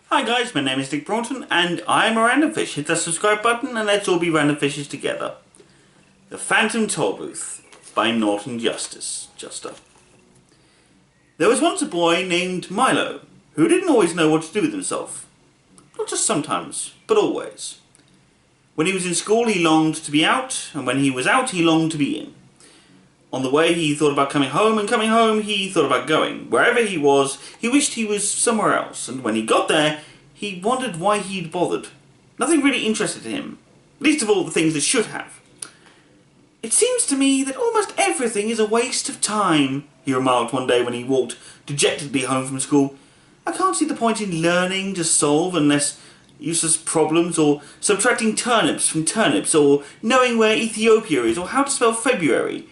Hi guys, my name is Dick Broughton and I'm a random fish. Hit that subscribe button and let's all be random fishes together. The Phantom Tollbooth by Norton Juster. There was once a boy named Milo who didn't always know what to do with himself. Not just sometimes, but always. When he was in school he longed to be out, and when he was out he longed to be in. On the way he thought about coming home, and coming home he thought about going. Wherever he was, he wished he was somewhere else, and when he got there, he wondered why he'd bothered. Nothing really interested him, least of all the things that should have. "It seems to me that almost everything is a waste of time," he remarked one day when he walked dejectedly home from school. "I can't see the point in learning to solve unless useless problems, or subtracting turnips from turnips, or knowing where Ethiopia is, or how to spell February."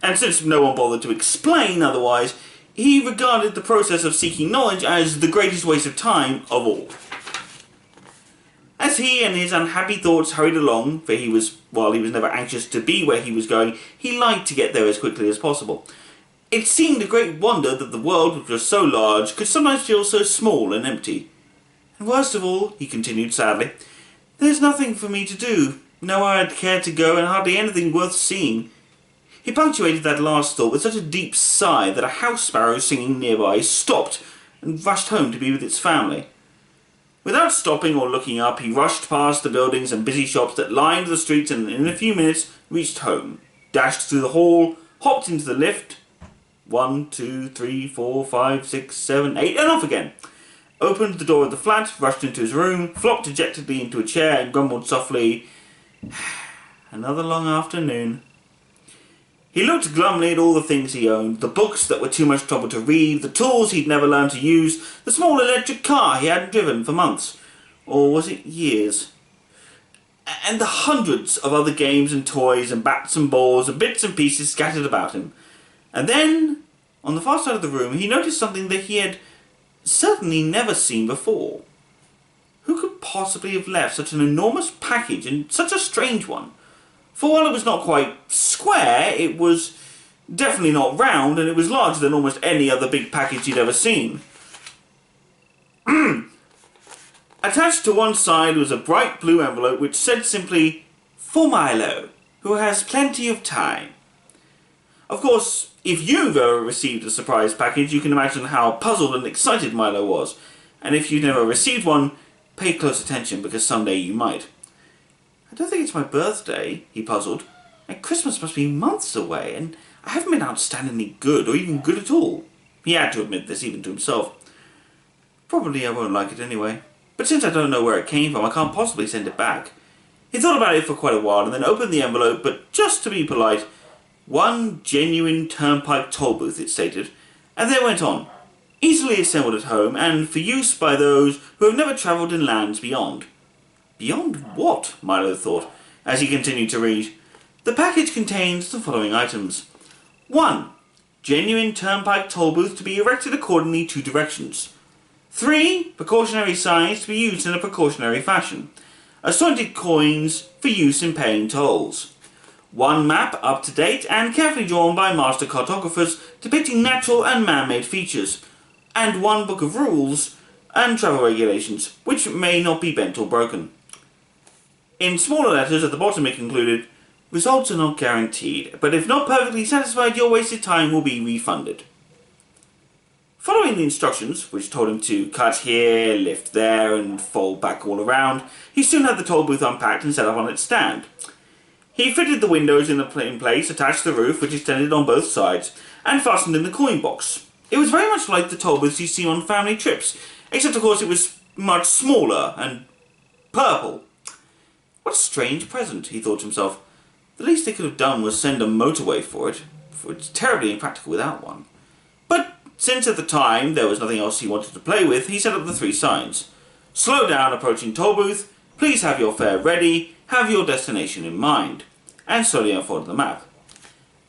And since no one bothered to explain otherwise, he regarded the process of seeking knowledge as the greatest waste of time of all. As he and his unhappy thoughts hurried along, for while he was never anxious to be where he was going, he liked to get there as quickly as possible. It seemed a great wonder that the world, which was so large, could sometimes feel so small and empty. "And worst of all," he continued sadly, "there's nothing for me to do, nowhere I'd care to go, and hardly anything worth seeing." He punctuated that last thought with such a deep sigh that a house sparrow singing nearby stopped and rushed home to be with its family. Without stopping or looking up, he rushed past the buildings and busy shops that lined the streets, and in a few minutes reached home, dashed through the hall, hopped into the lift, 1, 2, 3, 4, 5, 6, 7, 8, and off again. Opened the door of the flat, rushed into his room, flopped dejectedly into a chair and grumbled softly, "Another long afternoon." He looked glumly at all the things he owned, the books that were too much trouble to read, the tools he'd never learned to use, the small electric car he hadn't driven for months, or was it years? And the hundreds of other games and toys and bats and balls and bits and pieces scattered about him. And then, on the far side of the room, he noticed something that he had certainly never seen before. Who could possibly have left such an enormous package, and such a strange one? For while it was not quite square, it was definitely not round, and it was larger than almost any other big package he'd ever seen. Attached to one side was a bright blue envelope which said simply, "For Milo, who has plenty of time." Of course, if you've ever received a surprise package, you can imagine how puzzled and excited Milo was. And if you've never received one, pay close attention, because someday you might. "I don't think it's my birthday," he puzzled. "And Christmas must be months away, and I haven't been outstandingly good, or even good at all." He had to admit this even to himself. "Probably I won't like it anyway. But since I don't know where it came from, I can't possibly send it back." He thought about it for quite a while, and then opened the envelope, but just to be polite, "One genuine turnpike toll booth," it stated, and then went on, "Easily assembled at home, and for use by those who have never travelled in lands beyond." Beyond what? Milo thought, as he continued to read. The package contains the following items. 1. Genuine turnpike toll booth to be erected accordingly to directions. 3. Precautionary signs to be used in a precautionary fashion. Assorted coins for use in paying tolls. 1 map up to date and carefully drawn by master cartographers depicting natural and man-made features. And 1 book of rules and travel regulations, which may not be bent or broken. In smaller letters at the bottom it concluded, "Results are not guaranteed, but if not perfectly satisfied, your wasted time will be refunded." Following the instructions, which told him to cut here, lift there, and fold back all around, he soon had the toll booth unpacked and set up on its stand. He fitted the windows in place, attached the roof, which extended on both sides, and fastened in the coin box. It was very much like the toll booths you see on family trips, except of course it was much smaller and purple. What a strange present, he thought to himself. The least they could have done was send a motorway for it's terribly impractical without one. But since at the time there was nothing else he wanted to play with, he set up the 3 signs. "Slow down approaching toll booth, please have your fare ready, have your destination in mind," and slowly unfolded the map.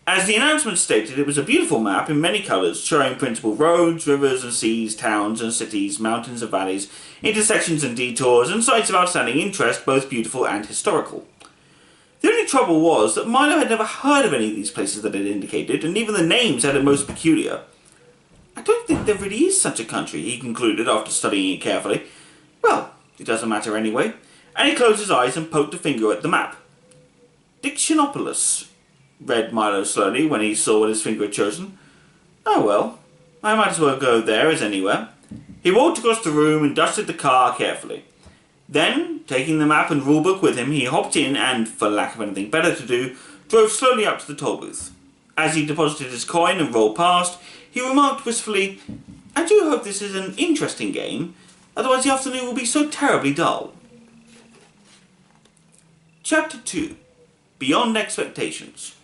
As the announcement stated, it was a beautiful map in many colours, showing principal roads, rivers and seas, towns and cities, mountains and valleys, intersections and detours, and sites of outstanding interest, both beautiful and historical. The only trouble was that Milo had never heard of any of these places that it indicated, and even the names sounded most peculiar. "I don't think there really is such a country," he concluded after studying it carefully. Well, it doesn't matter anyway. And he closed his eyes and poked a finger at the map. Dictionopolis, read Milo slowly when he saw what his finger had chosen. Oh well, I might as well go there as anywhere. He walked across the room and dusted the car carefully. Then, taking the map and rulebook with him, he hopped in and, for lack of anything better to do, drove slowly up to the toll booth. As he deposited his coin and rolled past, he remarked wistfully, I do hope this is an interesting game, otherwise the afternoon will be so terribly dull. Chapter 2. Beyond Expectations.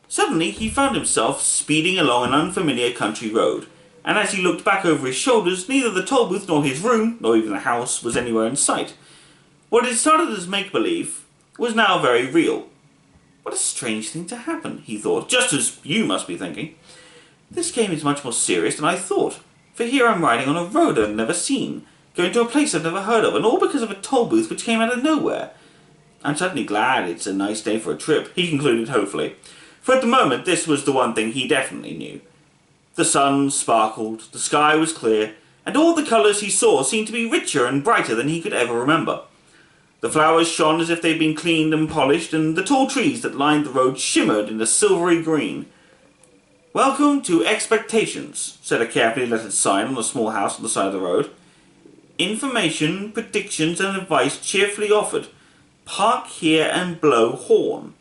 Suddenly he found himself speeding along an unfamiliar country road, and as he looked back over his shoulders, neither the toll booth nor his room, nor even the house, was anywhere in sight. What had started as make-believe was now very real. What a strange thing to happen, he thought, just as you must be thinking. This game is much more serious than I thought, for here I'm riding on a road I've never seen, going to a place I've never heard of, and all because of a toll booth which came out of nowhere. I'm certainly glad it's a nice day for a trip, he concluded hopefully, for at the moment this was the one thing he definitely knew. The sun sparkled, the sky was clear, and all the colours he saw seemed to be richer and brighter than he could ever remember. The flowers shone as if they'd been cleaned and polished, and the tall trees that lined the road shimmered in a silvery green. Welcome to Expectations, said a carefully lettered sign on a small house on the side of the road. Information, predictions, and advice cheerfully offered. Park here and blow horn.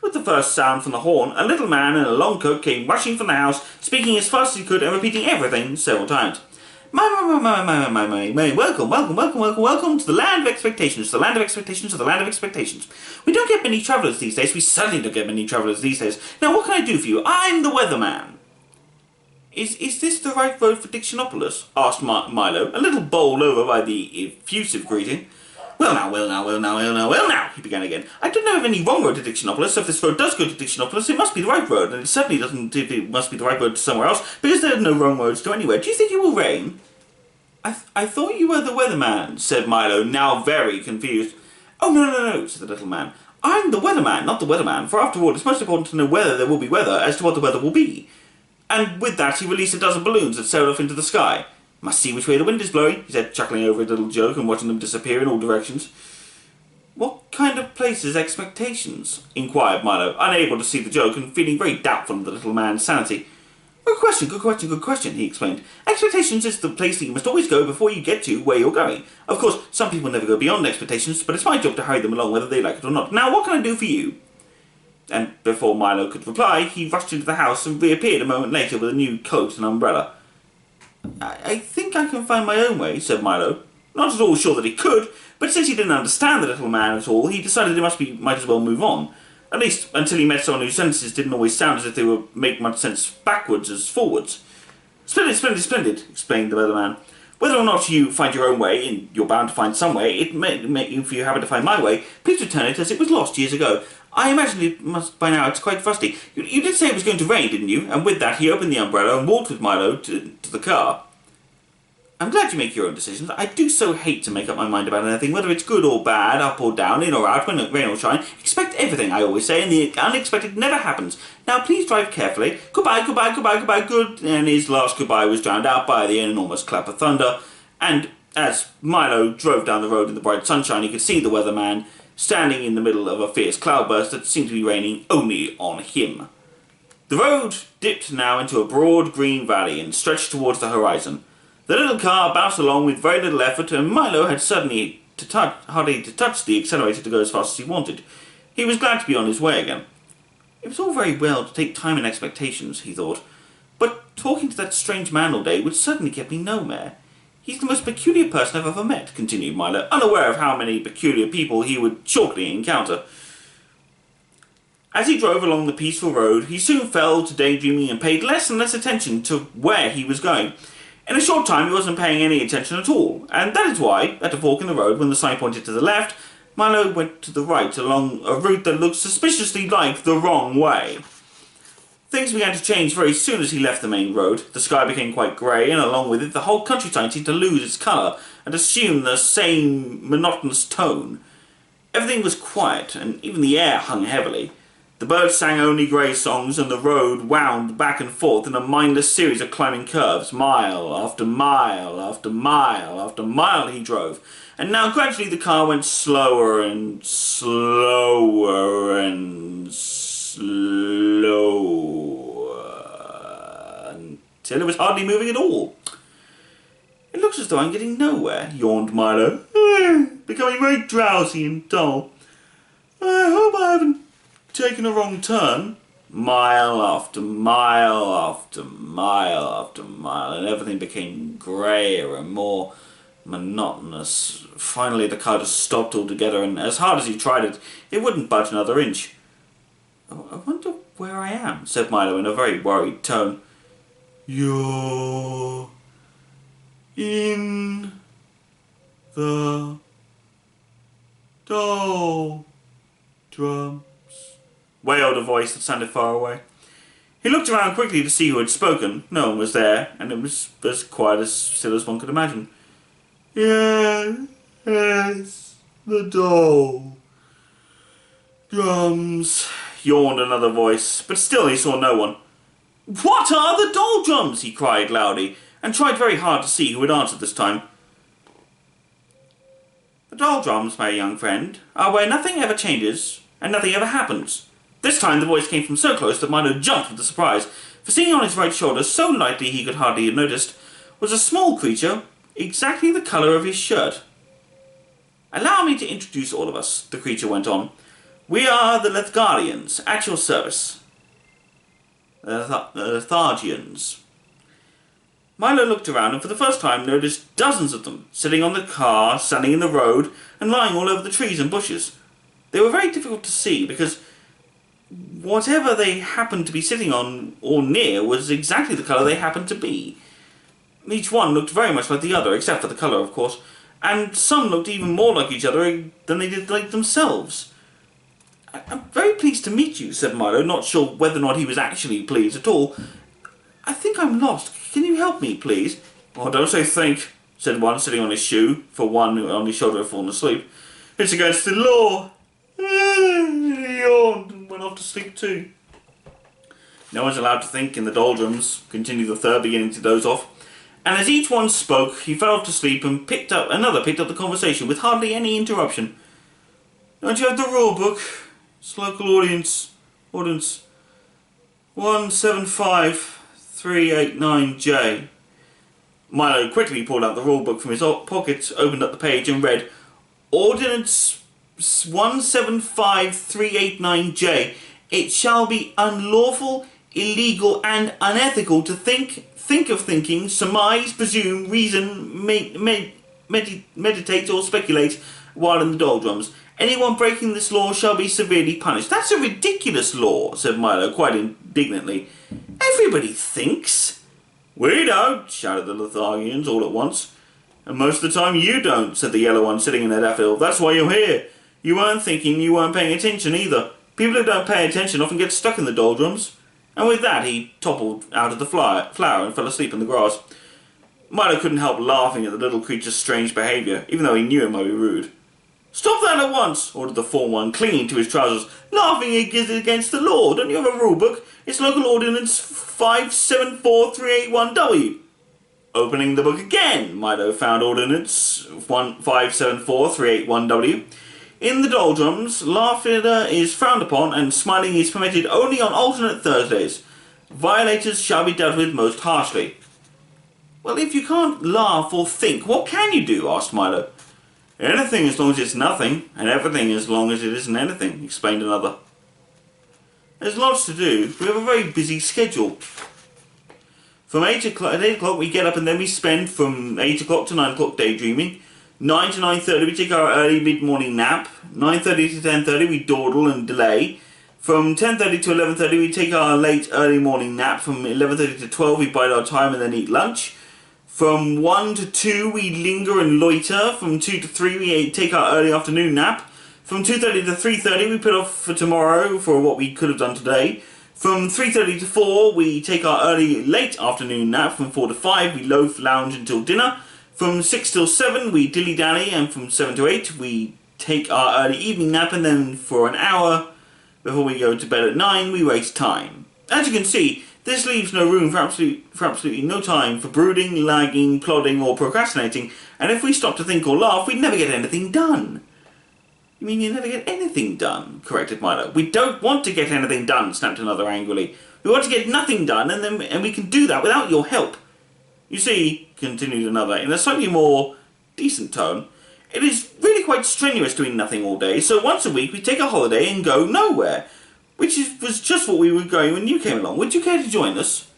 With the first sound from the horn, a little man in a long coat came rushing from the house, speaking as fast as he could and repeating everything several times. Welcome to the land of expectations, the land of expectations, the land of expectations. We don't get many travellers these days, we certainly don't get many travellers these days. Now what can I do for you? I'm the weatherman. Is this the right road for Dictionopolis? Asked Milo, a little bowled over by the effusive greeting. Well now, he began again. I don't know of any wrong road to Dictionopolis, so if this road does go to Dictionopolis, it must be the right road, and it certainly doesn't if it must be the right road to somewhere else, because there are no wrong roads to anywhere. Do you think it will rain? I thought you were the weatherman, said Milo, now very confused. Oh, no, said the little man. I'm the weatherman, not the weatherman, for after all, it's most important to know whether there will be weather as to what the weather will be. And with that, he released a dozen balloons that sailed off into the sky. Must see which way the wind is blowing, he said, chuckling over his little joke and watching them disappear in all directions. What kind of place is Expectations? Inquired Milo, unable to see the joke and feeling very doubtful of the little man's sanity. Good question, he explained. Expectations is the place that you must always go before you get to where you're going. Of course, some people never go beyond expectations, but it's my job to hurry them along whether they like it or not. Now, what can I do for you? And before Milo could reply, he rushed into the house and reappeared a moment later with a new coat and umbrella. I think I can find my own way, said Milo. Not at all sure that he could, but since he didn't understand the little man at all, he decided he might as well move on. At least until he met someone whose sentences didn't always sound as if they would make much sense backwards as forwards. Splendid, explained the weatherman. Whether or not you find your own way, and you're bound to find some way, if you happen to find my way, please return it as it was lost years ago. I imagine it must by now it's quite frosty. You did say it was going to rain, didn't you? And with that he opened the umbrella and walked with Milo to the car. I'm glad you make your own decisions. I do so hate to make up my mind about anything, whether it's good or bad, up or down, in or out, rain or shine. Expect everything, I always say, and the unexpected never happens. Now please drive carefully. Goodbye, good. And his last goodbye was drowned out by the enormous clap of thunder, and as Milo drove down the road in the bright sunshine, he could see the weatherman standing in the middle of a fierce cloudburst that seemed to be raining only on him. The road dipped now into a broad green valley and stretched towards the horizon. The little car bounced along with very little effort, and Milo had certainly hardly to touch the accelerator to go as fast as he wanted. He was glad to be on his way again. It was all very well to take time and expectations, he thought, but talking to that strange man all day would certainly get me nowhere. He's the most peculiar person I've ever met, continued Milo, unaware of how many peculiar people he would shortly encounter. As he drove along the peaceful road, he soon fell to daydreaming and paid less and less attention to where he was going. In a short time he wasn't paying any attention at all, and that is why, at a fork in the road, when the sign pointed to the left, Milo went to the right along a route that looked suspiciously like the wrong way. Things began to change very soon as he left the main road. The sky became quite grey, and along with it the whole countryside seemed to lose its colour and assume the same monotonous tone. Everything was quiet, and even the air hung heavily. The birds sang only grey songs, and the road wound back and forth in a mindless series of climbing curves. Mile after mile after mile after mile he drove, and now gradually the car went slower and slower and slower, until it was hardly moving at all. "It looks as though I'm getting nowhere," yawned Milo, becoming very drowsy and dull. "I hope I haven't taken a wrong turn." Mile after mile after mile after mile, and everything became greyer and more monotonous. Finally the car just stopped altogether, and as hard as he tried it, it wouldn't budge another inch. "I wonder where I am," said Milo in a very worried tone. "You're in the doldrums," wailed a voice that sounded far away. He looked around quickly to see who had spoken. No one was there, and it was as quiet as still as one could imagine. "Yes, the doldrums," yawned another voice, but still he saw no one. "What are the doldrums?" he cried loudly, and tried very hard to see who had answered this time. "The doldrums, my young friend, are where nothing ever changes and nothing ever happens." This time the voice came from so close that Milo jumped with surprise, for sitting on his right shoulder, so lightly he could hardly have noticed, was a small creature exactly the colour of his shirt. "Allow me to introduce all of us," the creature went on. "We are the Lethargians, at your service." The Lethargians. Milo looked around and for the first time noticed dozens of them, sitting on the car, standing in the road, and lying all over the trees and bushes. They were very difficult to see because whatever they happened to be sitting on or near was exactly the colour they happened to be. Each one looked very much like the other, except for the colour, of course, and some looked even more like each other than they did like themselves. "I'm very pleased to meet you," said Milo, not sure whether or not he was actually pleased at all. "I think I'm lost. Can you help me, please?" "Oh, don't say think," said one sitting on his shoe, for one on his shoulder had fallen asleep. "It's against the law." He yawned and went off to sleep too. "No one's allowed to think in the doldrums," continued the third, beginning to doze off. And as each one spoke, he fell off to sleep and another picked up the conversation with hardly any interruption. "Don't you have the rule book? It's local ordinance 175389J. Milo quickly pulled out the rule book from his pocket, opened up the page and read, "Ordinance 175389J. It shall be unlawful, illegal and unethical to think of thinking, surmise, presume, reason, meditate or speculate while in the doldrums. Anyone breaking this law shall be severely punished." "That's a ridiculous law," said Milo quite indignantly. "Everybody thinks." "We don't," shouted the Lethargians all at once. "And most of the time you don't," said the yellow one sitting in a daffodil. "That's why you're here. You weren't thinking, you weren't paying attention either. People who don't pay attention often get stuck in the doldrums." And with that he toppled out of the flower and fell asleep in the grass. Milo couldn't help laughing at the little creature's strange behaviour, even though he knew it might be rude. "Stop that at once," ordered the form one, clinging to his trousers. "Laughing is against the law. Don't you have a rule book? It's local ordinance 574381W. Opening the book again, Milo found ordinance 574381W. In the doldrums, laughter is frowned upon and smiling is permitted only on alternate Thursdays. Violators shall be dealt with most harshly. "Well, if you can't laugh or think, what can you do?" asked Milo. "Anything as long as it's nothing, and everything as long as it isn't anything," explained another. "There's lots to do. We have a very busy schedule. From 8 o'clock we get up and then we spend from 8 o'clock to 9 o'clock daydreaming. 9 to 9:30 we take our early mid-morning nap. 9:30 to 10:30 we dawdle and delay. From 10:30 to 11:30 we take our late early morning nap. From 11:30 to 12 we bide our time and then eat lunch. From 1 to 2 we linger and loiter. From 2 to 3 we take our early afternoon nap. From 2:30 to 3:30 we put off for tomorrow for what we could have done today. From 3:30 to 4 we take our early late afternoon nap. From 4 to 5 we lounge until dinner. From 6 till 7 we dilly-dally, and from 7 to 8 we take our early evening nap, and then for an hour before we go to bed at 9, we waste time. As you can see, this leaves no room for absolutely no time for brooding, lagging, plodding, or procrastinating, and if we stop to think or laugh, we'd never get anything done. You mean you never get anything done? Corrected Milo. We don't want to get anything done, snapped another angrily. We want to get nothing done, and we can do that without your help. You see, continued another, in a slightly more decent tone, it is really quite strenuous doing nothing all day, so once a week we take a holiday and go nowhere, was just what we were going when you came along. Would you care to join us?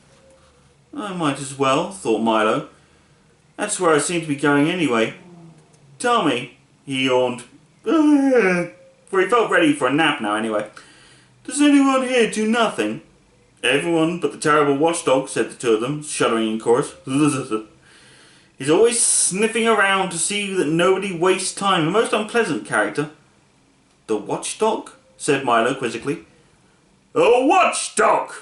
I might as well, thought Milo. That's where I seem to be going anyway. Tell me, he yawned. For he felt ready for a nap now anyway. Does anyone here do nothing? Everyone but the terrible Watchdog, said the two of them, shuddering in chorus. He's always sniffing around to see that nobody wastes time. A most unpleasant character. The Watchdog? Said Milo quizzically. A Watchdog!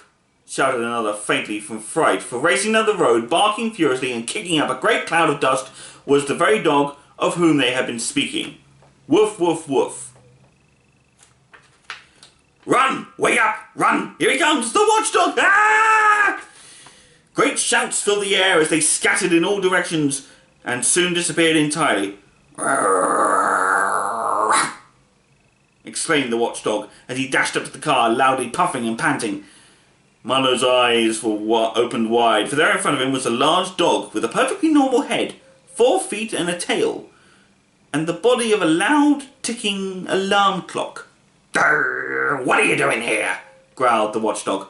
Shouted another faintly from fright, for racing down the road, barking furiously and kicking up a great cloud of dust was the very dog of whom they had been speaking. Woof, woof, woof. Run! Wake up! Run! Here he comes! The Watchdog! Ah! Great shouts filled the air as they scattered in all directions and soon disappeared entirely. Exclaimed the Watchdog as he dashed up to the car, loudly puffing and panting. Milo's eyes were opened wide, for there in front of him was a large dog with a perfectly normal head, 4 feet and a tail, and the body of a loud ticking alarm clock. What are you doing here? Growled the Watchdog.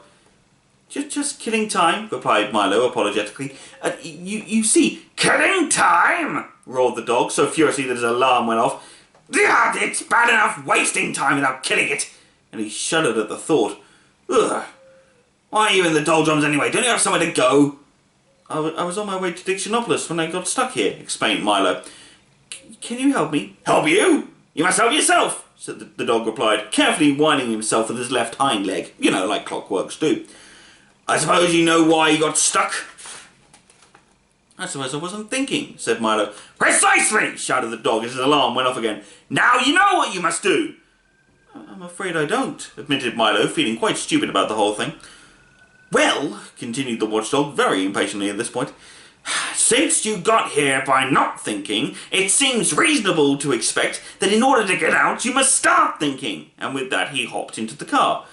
Just killing time, replied Milo apologetically. You see... Killing time? Roared the dog, so furiously that his alarm went off. It's bad enough wasting time without killing it. And he shuddered at the thought. Ugh. Why are you in the doldrums anyway? Don't you have somewhere to go? I was on my way to Dictionopolis when I got stuck here, explained Milo. Can you help me? Help you? You must help yourself, said the dog replied, carefully winding himself with his left hind leg. You know, like clockworks do. I suppose you know why you got stuck? I suppose I wasn't thinking, said Milo. Precisely, shouted the dog as his alarm went off again. Now you know what you must do. I'm afraid I don't, admitted Milo, feeling quite stupid about the whole thing. Well, continued the Watchdog, very impatiently at this point, since you got here by not thinking, it seems reasonable to expect that in order to get out, you must start thinking. And with that, he hopped into the car.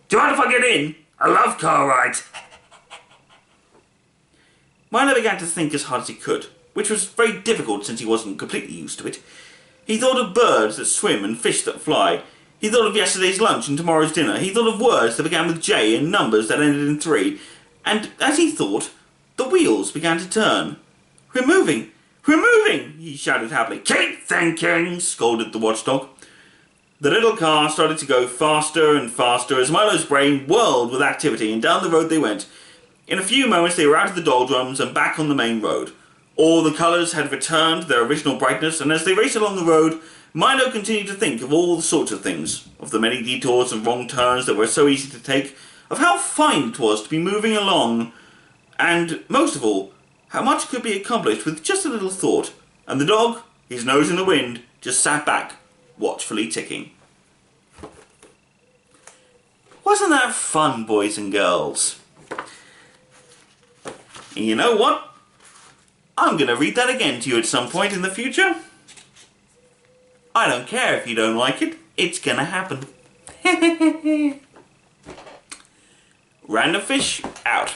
Do you mind if I get in? I love car rides. Milo began to think as hard as he could, which was very difficult since he wasn't completely used to it. He thought of birds that swim and fish that fly. He thought of yesterday's lunch and tomorrow's dinner. He thought of words that began with J and numbers that ended in 3. And as he thought, the wheels began to turn. We're moving! We're moving! He shouted happily. Keep thinking! Scolded the Watchdog. The little car started to go faster and faster as Milo's brain whirled with activity, and down the road they went. In a few moments they were out of the doldrums and back on the main road. All the colours had returned to their original brightness, and as they raced along the road, Milo continued to think of all sorts of things, of the many detours and wrong turns that were so easy to take, of how fine it was to be moving along, and, most of all, how much could be accomplished with just a little thought, and the dog, his nose in the wind, just sat back, watchfully ticking. Wasn't that fun, boys and girls? And you know what? I'm going to read that again to you at some point in the future. I don't care if you don't like it. It's going to happen. Random Fish, out.